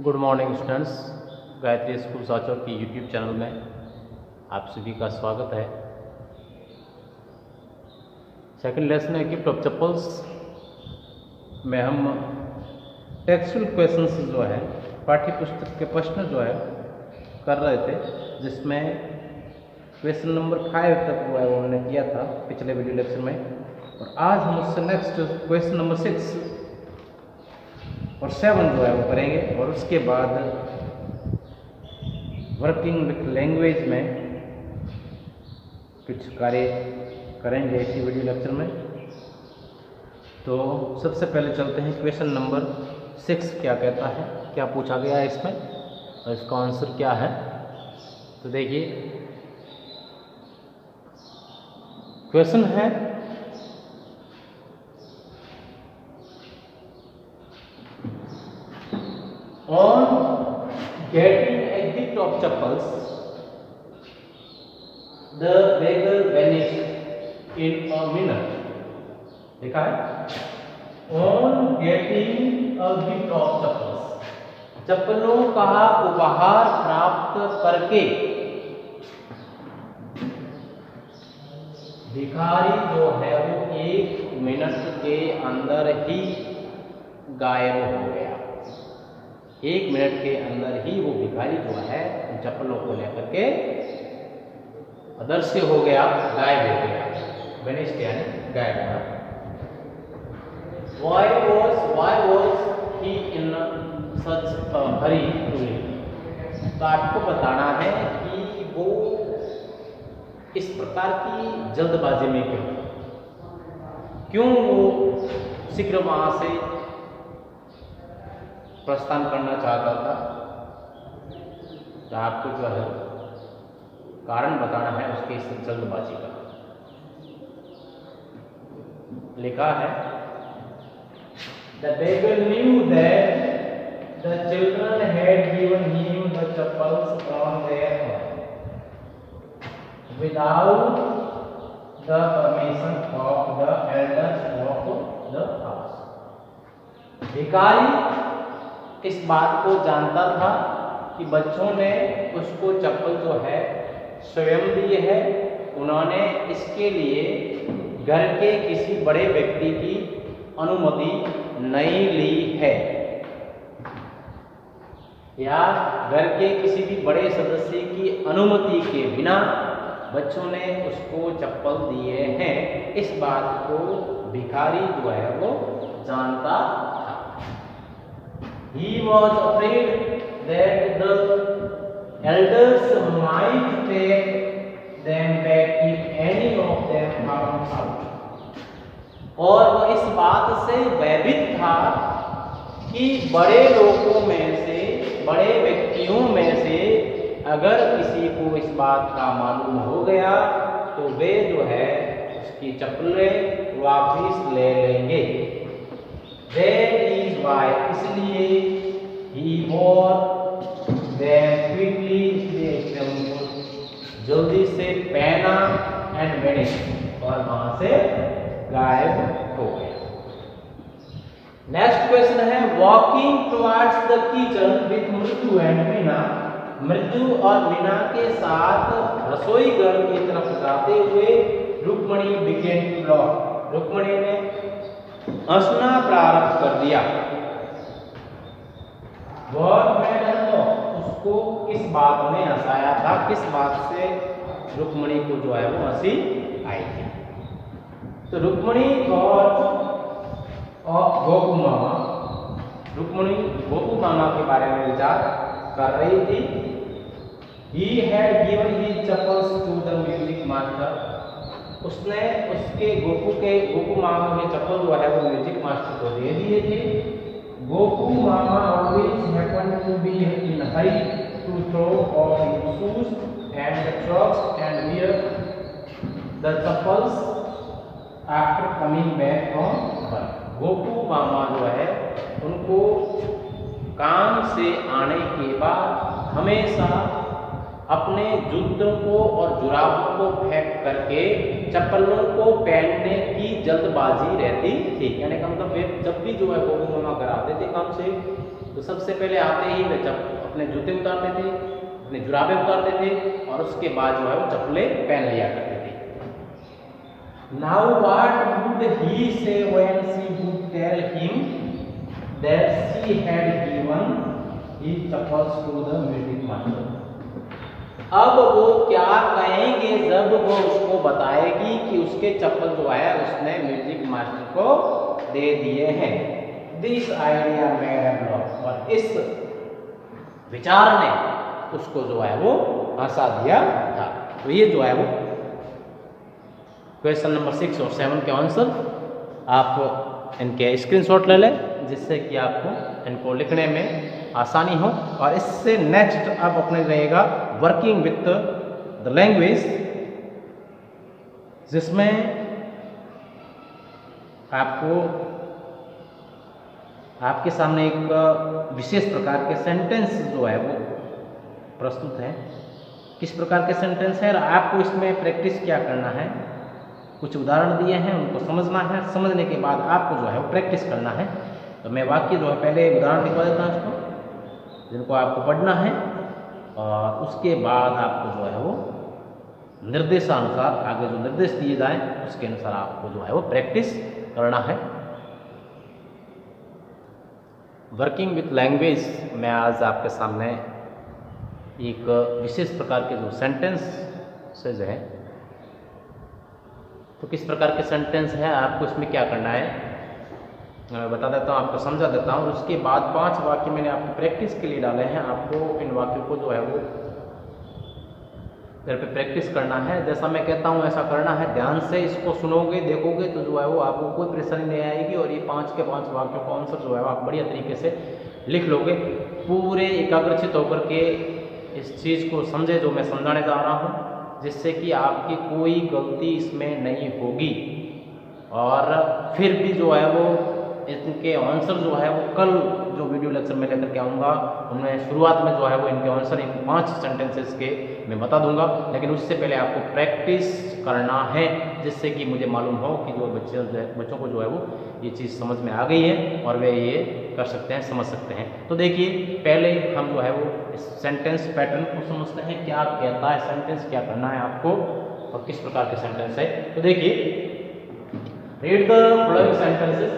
Good morning students, Gayatri school Sanchore की YouTube channel में आप सभी का स्वागत है। सेकंड लेसन है गिफ्ट ऑफ चप्पल्स में हम टेक्सचुअल क्वेश्चंस जो है पाठ्य पुस्तक के प्रश्न जो है कर रहे थे, जिसमें क्वेश्चन नंबर 5 तक जो है वो हमने किया था पिछले वीडियो लेक्चर में। और आज हम उससे नेक्स्ट क्वेश्चन नंबर 6 और 7 जो है वो करेंगे, और उसके बाद वर्किंग विथ लैंग्वेज में कुछ कार्य करेंगे इसी वीडियो लेक्चर में। तो सबसे पहले चलते हैं क्वेश्चन नंबर 6 क्या कहता है, क्या पूछा गया है इसमें और इसका आंसर क्या है। तो देखिए क्वेश्चन है, on getting a gift of chappals, the beggar vanished in a minute. देखा है, on getting a gift of chappals, चप्पलों का उपहार प्राप्त करके भिखारी जो है वो 1 मिनट के अंदर ही गायब हो गया। 1 मिनट के अंदर ही वो भिखारी जो है चप्पलों को लेकर के अदृश्य हो गया, गायब हो गया। वेनिस्ड यानी गायब हो गया। Why was he in such a hurry to leave? तो आपको बताना है कि वो इस प्रकार की जल्दबाजी में क्यों वो शीघ्र वहां से प्रस्थान करना चाहता था। तो आपको जो है कारण बताना है उसके इस जल्दबाजी का। लिखा है, The beggar knew that the children had given him the chappals from their home without the permission of the elders of the house। भिखारी इस बात को जानता था कि बच्चों ने उसको चप्पल जो है स्वयं दी है, उन्होंने इसके लिए घर के किसी बड़े व्यक्ति की अनुमति नहीं ली है, या घर के किसी भी बड़े सदस्य की अनुमति के बिना बच्चों ने उसको चप्पल दिए हैं। इस बात को भिखारी जो है वो जानता था। He was afraid that the elders might take them back if any of them found out। और वो इस बात से भयभीत था कि बड़े लोगों में से, बड़े व्यक्तियों में से अगर किसी को इस बात का मालूम हो गया तो वे जो है उसकी चप्पलें वापस ले लेंगे। That is why, इसलिए he bought them quickly, इसलिए एकदम जल्दी से पहना and vanished, और वहां से गायब हो गया। नेक्स्ट क्वेश्चन है, walking towards the kitchen with मृत्यु एंड मीना। मृत्यु और मीना के साथ रसोई घर की तरफ जाते हुए Rukmani began to laugh. Rukmani ने हंसना प्रारंभ कर दिया। उसको किस बात ने हंसाया था, किस बात से रुक्मणी को जो है वो हंसी आई थी। तो रुक्मणी और गोपू मामा, रुक्मणी गोपू मामा के बारे में विचार कर रही थी। He had given his chappals to the music master। उसने उसके गोपू मामा के चप्पल जो है वो म्यूजिक मास्टर को दे दिए थे। गोपू मामा always happened to be in a hurry to throw off his shoes and socks and wear the chappals after coming back from work। Gopu मामा जो है उनको काम से आने के बाद हमेशा अपने जूतों को और जुराबों को फेंक करके चप्पलों को पहनने की जल्दबाजी रहती थी। यानी का मतलब वे जब भी जो है गोपू मामा घर आते थे काम से तो सबसे पहले आते ही वे अपने जूते उतारते थे, अपने जुराबे उतारते थे और उसके बाद जो है वो चप्पलें पहन लिया करते थे। Now what would he say when she would tell him that she had given his chappals to the music master? अब वो क्या कहेंगे जब वो उसको बताएगी कि उसके चप्पल जो है उसने म्यूजिक मास्टर को दे दिए हैं। This idea made him laugh, और इस विचार ने उसको जो है वो हंसा दिया था। तो ये जो है वो क्वेश्चन नंबर 6 और 7 के आंसर आप इनके स्क्रीनशॉट ले लें, जिससे कि आपको इनको लिखने में आसानी हो। और इससे नेक्स्ट अब अपने रहेगा वर्किंग विथ द लैंग्वेज, जिसमें आपको आपके सामने एक विशेष प्रकार के सेंटेंस जो है वो प्रस्तुत है। किस प्रकार के सेंटेंस है, आपको इसमें प्रैक्टिस क्या करना है। कुछ उदाहरण दिए हैं, उनको समझना है, समझने के बाद आपको जो है वो प्रैक्टिस करना है। तो मैं वाक्य जो है पहले उदाहरण लिखवा देता हूँ इसको, जिनको आपको पढ़ना है, और उसके बाद आपको जो है वो निर्देशानुसार आगे जो निर्देश दिए जाएं उसके अनुसार आपको जो है वो प्रैक्टिस करना है। वर्किंग विथ लैंग्वेज में आज आपके सामने एक विशेष प्रकार के जो सेंटेंसेज है, तो किस प्रकार के सेंटेंस है, आपको इसमें क्या करना है मैं बता देता हूँ, आपको समझा देता हूँ। उसके बाद 5 वाक्य मैंने आपको प्रैक्टिस के लिए डाले हैं। आपको इन वाक्यों को जो है वो घर पे प्रैक्टिस करना है। जैसा मैं कहता हूँ ऐसा करना है, ध्यान से इसको सुनोगे, देखोगे तो जो है वो आपको कोई परेशानी नहीं आएगी, और ये 5 के 5 वाक्यों का आंसर जो है आप बढ़िया तरीके से लिख लोगे। पूरे एकाग्रचित होकर के इस चीज़ को समझे जो मैं समझाने जा रहा हूँ, जिससे कि आपकी कोई गलती इसमें नहीं होगी। और फिर भी जो है वो इनके आंसर जो है वो कल जो वीडियो लेक्चर में लेकर के आऊँगा, उनमें शुरुआत में जो है वो इनके आंसर 5 सेंटेंसेस के मैं बता दूंगा। लेकिन उससे पहले आपको प्रैक्टिस करना है, जिससे कि मुझे मालूम हो कि जो बच्चों को जो है वो ये चीज़ समझ में आ गई है और वे ये कर सकते हैं, समझ सकते हैं। तो देखिए, पहले हम जो है वो इस सेंटेंस पैटर्न को समझते हैं, क्या कहता है सेंटेंस, क्या करना है आपको और किस प्रकार के सेंटेंस है। तो देखिए, रीड द फॉलोइंग सेंटेंसेस,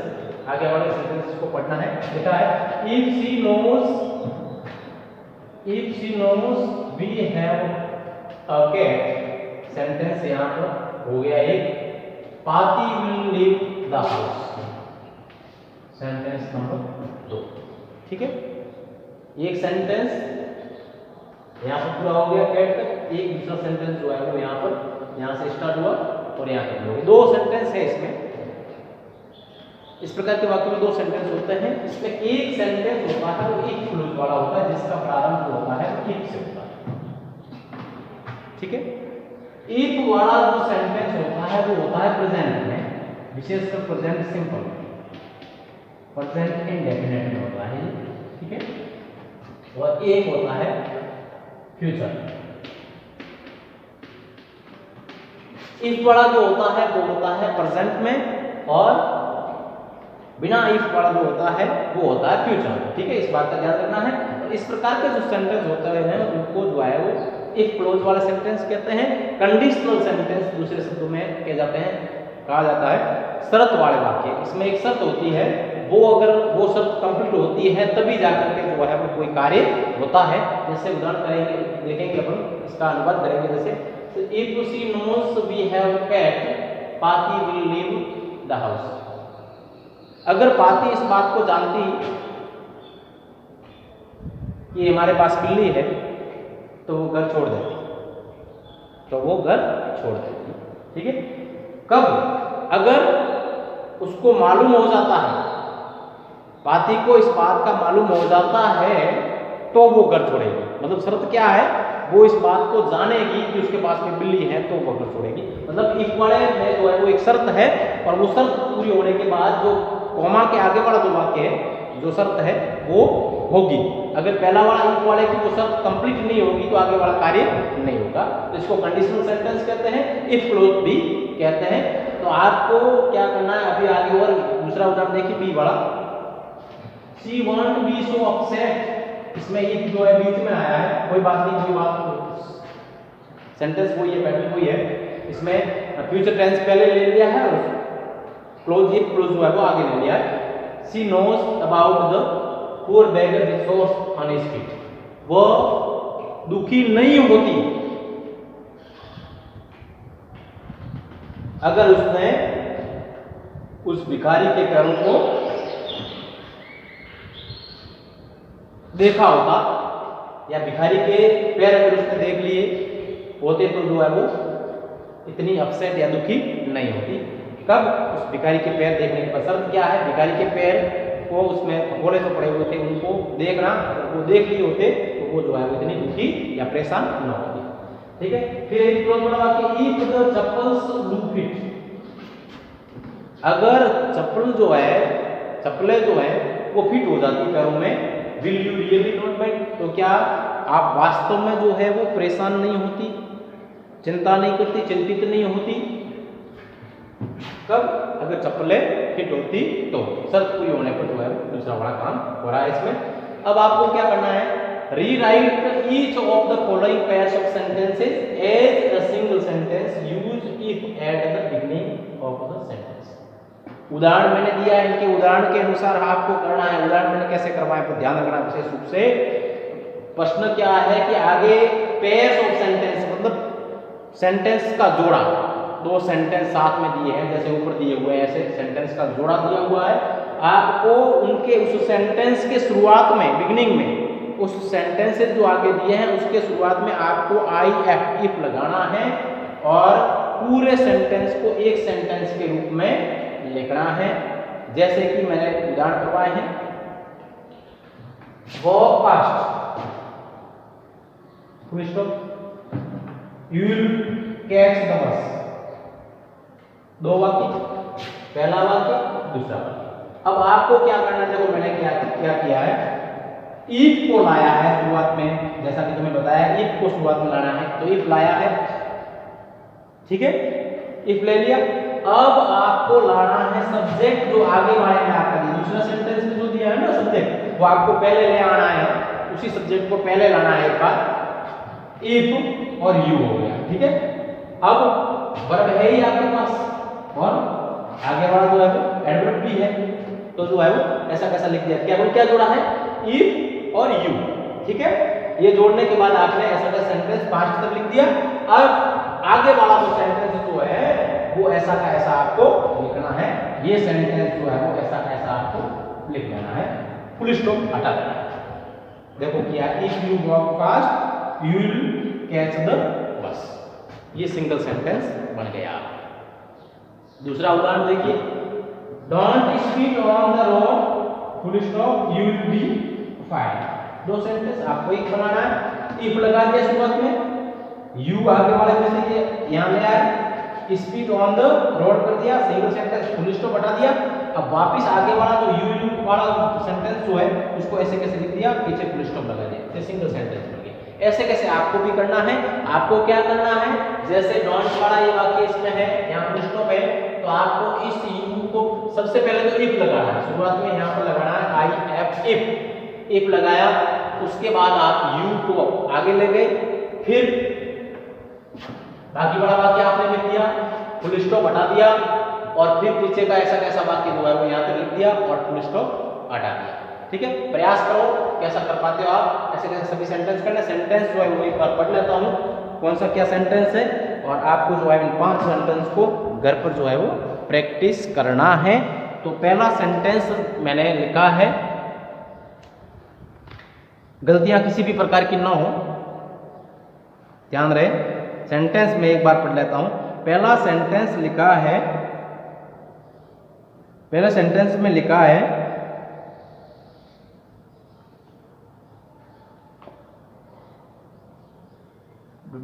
आगे वाले सेंटेंसेस को पढ़ना है। लिखा है if she knows we have a cat, sentence यहाँ पर हो गया एक। Patty will leave the house, sentence number 2। ठीक है, एक सेंटेंस यहाँ पर पूरा हो गया कैट तक। एक दूसरा सेंटेंस जो है वो यहाँ से स्टार्ट हुआ और यहाँ तक हो गया। 2 सेंटेंस है इसमें। इस प्रकार के वाक्य में 2 सेंटेंस होते हैं। इसमें एक सेंटेंस होता है वो एक क्लोज वाला होता है, जिसका प्रारंभ जो होता है वो इफ से होता है। ठीक है, इफ वाला जो सेंटेंस होता है वो होता है प्रेजेंट में, विशेषकर प्रेजेंट सिंपल, प्रेजेंट इंडेफिनिट में होता है। ठीक है, और एक होता है फ्यूचर। इफ वाला जो होता है वो होता है प्रेजेंट में, और बिना इफ वाला जो होता है वो होता है फ्यूचर। ठीक है, इस बात का ध्यान रखना है। और इस प्रकार के जो सेंटेंस होते हैं उनको जो है वो इफ क्लोज वाला सेंटेंस कहते हैं। कंडीशनल सेंटेंस दूसरे शब्दों में कहा जाता है शर्त वाले वाक्य। इसमें एक शर्त होती है, वो अगर वो शर्त कंप्लीट होती है तभी जाकर के जो है वो कोई कार्य होता है। जैसे उदाहरण करेंगे, देखेंगे अपन, इसका अनुवाद करेंगे। जैसे if she knows we have cat, Patty will leave the house. अगर पाती इस बात को जानती कि हमारे पास बिल्ली है तो वो घर छोड़ देती, ठीक है। कब? अगर उसको मालूम हो जाता है, पाती को इस बात का मालूम हो जाता है तो वो घर छोड़ेगी। मतलब शर्त क्या है, वो इस बात को जानेगी कि उसके पास में बिल्ली है तो वो घर छोड़ेगी। मतलब इफ वाले में जो है वो एक शर्त है, और वो शर्त पूरी होने के बाद जो कॉमा के आगे वाला जो वाक्य है, जो शर्त है वो होगी। अगर पहला वाला इफ वाले की वो शर्त कंप्लीट नहीं होगी तो आगे वाला कार्य नहीं होगा। तो इसको कंडीशनल सेंटेंस कहते हैं, इफ क्लोज भी कहते हैं। तो आपको क्या करना है, अभी आगे और दूसरा उदाहरण देखिए, बी वाला। She won't be so upset. इसमें इफ जो है बीच में आया है, कोई बात नहीं, कोई बात नहीं, सेंटेंस वही है, पैटर्न वही है। इसमें फ्यूचर टेंस पहले ले लिया है और क्लोज इफ क्लोज जो है वो आगे ले लिया है। She knows about the poor beggar resource on his feet. वो दुखी नहीं होती अगर उसने उस भिखारी के पैरों को देखा होता, या भिखारी के पैर अगर उसने देख लिए होते तो जो है वो इतनी अपसेट या दुखी नहीं होती। कब? उस भिखारी के पैर देखने के बाद। शर्त क्या है? भिखारी के पैर को उसमें भगोड़े तो पड़े हुए थे, उनको देखना, वो देख लिए होते तो वो जो है वो इतनी दुखी या परेशान न होती। ठीक है, फिर एक क्लोज बड़ा वाक्य, if the chappals do fit. अगर चप्पल जो है, चप्पलें जो है वो फिट हो जाती पैरों में, will you really not mind, तो क्या आप वास्तव में जो है वो परेशान नहीं होती, चिंता नहीं करती, चिंतित नहीं होती? कब? अगर चप्पलें फिट होती तो। शर्त पूरी होने पर जो है दूसरा बड़ा काम हो रहा है इसमें। अब आपको क्या करना है? Rewrite each of the following pairs of sentences as a single sentence used if at the beginning of the sentence. उदाहरण मैंने दिया है, इनके उदाहरण के अनुसार आपको करना है। उदाहरण मैंने कैसे करवाए पर ध्यान रखना विशेष रूप से। प्रश्न क्या है कि आगे पेयर्स ऑफ सेंटेंस मतलब सेंटेंस का जोड़ा, दो सेंटेंस साथ में दिए हैं जैसे ऊपर दिए हुए हैं, ऐसे सेंटेंस का जोड़ा दिया हुआ है। आपको उनके उस सेंटेंस के शुरुआत में, बिगिनिंग में, उस सेंटेंसेस जो आगे दिए हैं उसके शुरुआत में आपको आई एफ इफ लगाना है और पूरे सेंटेंस को एक सेंटेंस के रूप में लिखना है। जैसे कि मैंने उदाहरण करवाए हैं, walk fast, full stop, you will catch the bus. दो वाक्य, पहला वाक्य, दूसरा वाक्य। अब आपको क्या करना है? देखो मैंने क्या किया है, इफ को लाया है शुरुआत में, जैसा कि तुम्हें बताया इफ को शुरुआत में लाना है, तो इफ लाया है, ठीक है, इफ ले लिया। अब आपको लाना है सब्जेक्ट जो आगे वाले में आपका दिया, दूसरा सेंटेंस में जो दिया है ना सब्जेक्ट, वो आपको पहले ले आना है, उसी सब्जेक्ट को पहले लाना है एक बार। इफ और यू हो गया, ठीक है। अब वर्ब है ही आपके पास और आगे वाला जो है वो एडवर्ब भी है, तो जो है वो ऐसा कैसा लिख दिया, क्या जोड़ा है? इफ और यू, ठीक है। ये जोड़ने के बाद आपने ऐसा का सेंटेंस 5 तक लिख दिया। अब आगे वाला जो सेंटेंस जो है वो ऐसा का ऐसा आपको लिखना है। ये सेंटेंस जो है वो ऐसा का ऐसा आपको लिख देना है, फुल स्टॉप हटा देना है। देखो क्या, if you walk fast you will catch the bus, ये सिंगल सेंटेंस बन गया। दूसरा उदाहरण देखिए, don't speed on the road full stop you will be fine. दो सेंटेंस आपको एक बनाना है। इफ लगा दिया शुरुआत में, यू आगे वाले में से ये यहां ले आया, स्पीड ऑन द रोड कर दिया, सिंगल सेंटेंस, फुल स्टॉप हटा दिया। अब वापस आगे वाला जो यू विल वाला सेंटेंस जो है उसको ऐसे कैसे लिख दिया, पीछे फुल स्टॉप लगा दिया, ये सिंगल सेंटेंस बन गया। ऐसे कैसे आपको भी करना है। आपको क्या करना है, जैसे डोंट वाला ये वाक्य इसमें है, यहाँ फुल स्टॉप है, तो आपको इस यू को सबसे पहले तो इफ लगाना है, शुरुआत में यहाँ पर लगाना है आई एफ इफ लगाया, उसके बाद आप यू को आगे ले गए, फिर बाकी बड़ा वाक्य आपने लिख दिया, फुल स्टॉप हटा दिया, और फिर पीछे का ऐसा कैसा वाक्य जो है वो यहाँ तक लिख दिया और फुल स्टॉप हटा दिया। ठीक है, प्रयास करो, कैसा कर पाते हो आप, ऐसे कैसे सभी सेंटेंस करना। सेंटेंस जो है वो एक बार पढ़ लेता हूँ कौन सा क्या सेंटेंस है, और आपको जो है इन 5 सेंटेंस को घर पर जो है वो प्रैक्टिस करना है। तो पहला सेंटेंस मैंने लिखा है, गलतियां किसी भी प्रकार की ना हो, ध्यान रहे। सेंटेंस में एक बार पढ़ लेता हूं। पहला सेंटेंस लिखा है, पहले सेंटेंस में लिखा है,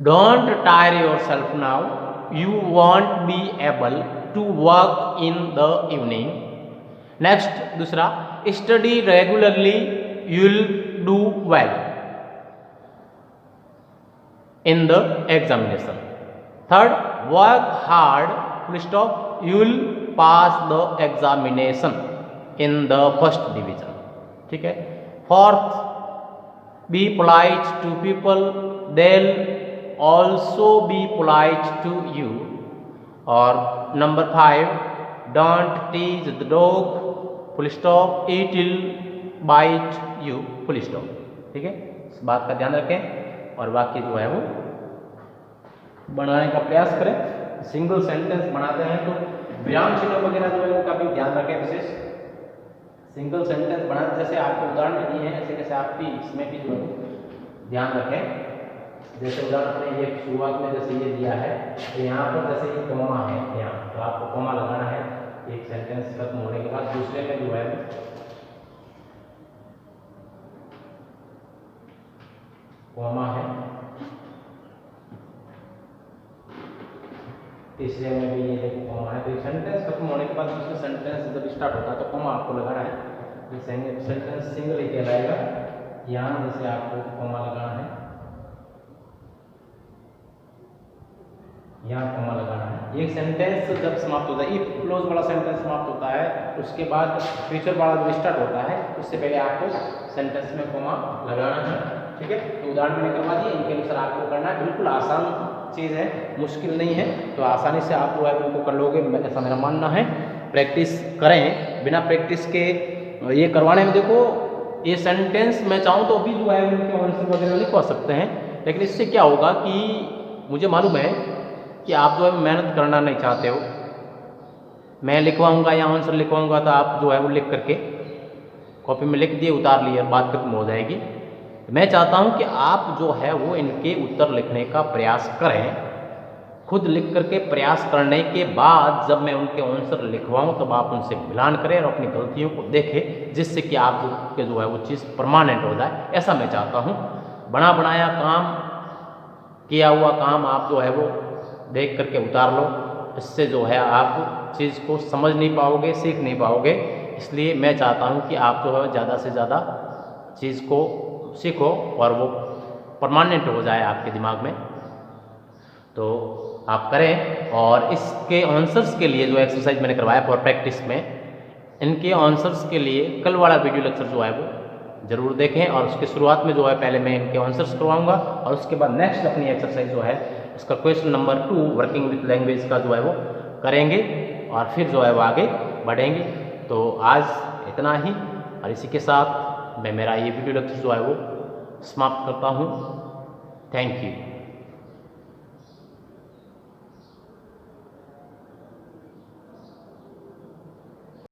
don't tire yourself now, you won't be able to work in the evening. Next दूसरा, study regularly you will do well in the examination. Third, work hard full stop you will pass the examination in the first division. ठीक है। Fourth, be polite to people, they'll also be polite to you. और number 5, don't tease the dog, full stop, it will bite you, full stop. ठीक है, इस बात का ध्यान रखें और वाक्य जो है वो बनाने का प्रयास करें। सिंगल सेंटेंस बनाते हैं तो विराम चिन्ह वगैरह जो है उनका भी ध्यान रखें विशेष। सिंगल सेंटेंस बनाते जैसे आपको उदाहरण दिए हैं ऐसे कैसे आप भी इसमें भी जो है ध्यान रखें। जैसे उदाहरण में ये शुरुआत में जैसे ये दिया है तो यहाँ पर जैसे ये कॉमा है यहाँ, तो आपको कॉमा लगाना है एक सेंटेंस खत्म होने के बाद। दूसरे में जो है कॉमा है, तीसरे में भी ये देखो कॉमा है। तो सेंटेंस खत्म होने के बाद दूसरा सेंटेंस जब स्टार्ट होता है तो कॉमा आपको लगाना है। ये सेंटेंस सिंगल ही कहलाएगा। यहाँ जैसे आपको कॉमा लगाना है, यहाँ कॉमा लगाना है। एक सेंटेंस जब समाप्त होता है, इफ क्लोज वाला सेंटेंस समाप्त होता है उसके बाद फ्यूचर वाला जो स्टार्ट होता है उससे पहले आपको सेंटेंस में कॉमा लगाना है। ठीक है, तो उदाहरण मैंने करवा दिए, इनके अनुसार आपको करना है। बिल्कुल आसान चीज़ है, मुश्किल नहीं है, तो आसानी से आप जो है उनको कर लोगे, ऐसा मेरा मानना है। प्रैक्टिस करें, बिना प्रैक्टिस के ये करवाने में देखो ये सेंटेंस मैं चाहूँ तो अभी जो है उनके आंसर वगैरह लिखवा सकते हैं, लेकिन इससे क्या होगा कि मुझे मालूम है कि आप जो है मेहनत करना नहीं चाहते हो। मैं लिखवाऊंगा या आंसर लिखवाऊंगा तो आप जो है वो लिख करके कॉपी में लिख दिए, उतार लिए, बात खत्म हो जाएगी। मैं चाहता हूं कि आप जो है वो इनके उत्तर लिखने का प्रयास करें। खुद लिख करके प्रयास करने के बाद जब मैं उनके आंसर लिखवाऊं तब आप उनसे मिलान करें और अपनी गलतियों को देखें, जिससे कि आप के जो है वो चीज़ परमानेंट हो जाए। ऐसा मैं चाहता हूँ। बना बनाया काम, किया हुआ काम आप जो है वो देख करके उतार लो, इससे जो है आप चीज़ को समझ नहीं पाओगे, सीख नहीं पाओगे। इसलिए मैं चाहता हूँ कि आप जो है ज़्यादा से ज़्यादा चीज़ को सीखो और वो परमानेंट हो जाए आपके दिमाग में। तो आप करें। और इसके आंसर्स के लिए जो एक्सरसाइज मैंने करवाया फॉर प्रैक्टिस में, इनके आंसर्स के लिए कल वाला वीडियो लेक्चर जो है वो ज़रूर देखें। और उसके शुरुआत में जो है पहले मैं इनके आंसर्स करवाऊंगा और उसके बाद नेक्स्ट अपनी एक्सरसाइज जो है इसका question number 2 working with language का जो है वो करेंगे और फिर जो है वो आगे बढ़ेंगे। तो आज इतना ही, और इसी के साथ मैं मेरा ये वीडियो लेक्चर जो है वो समाप्त करता हूँ। Thank you.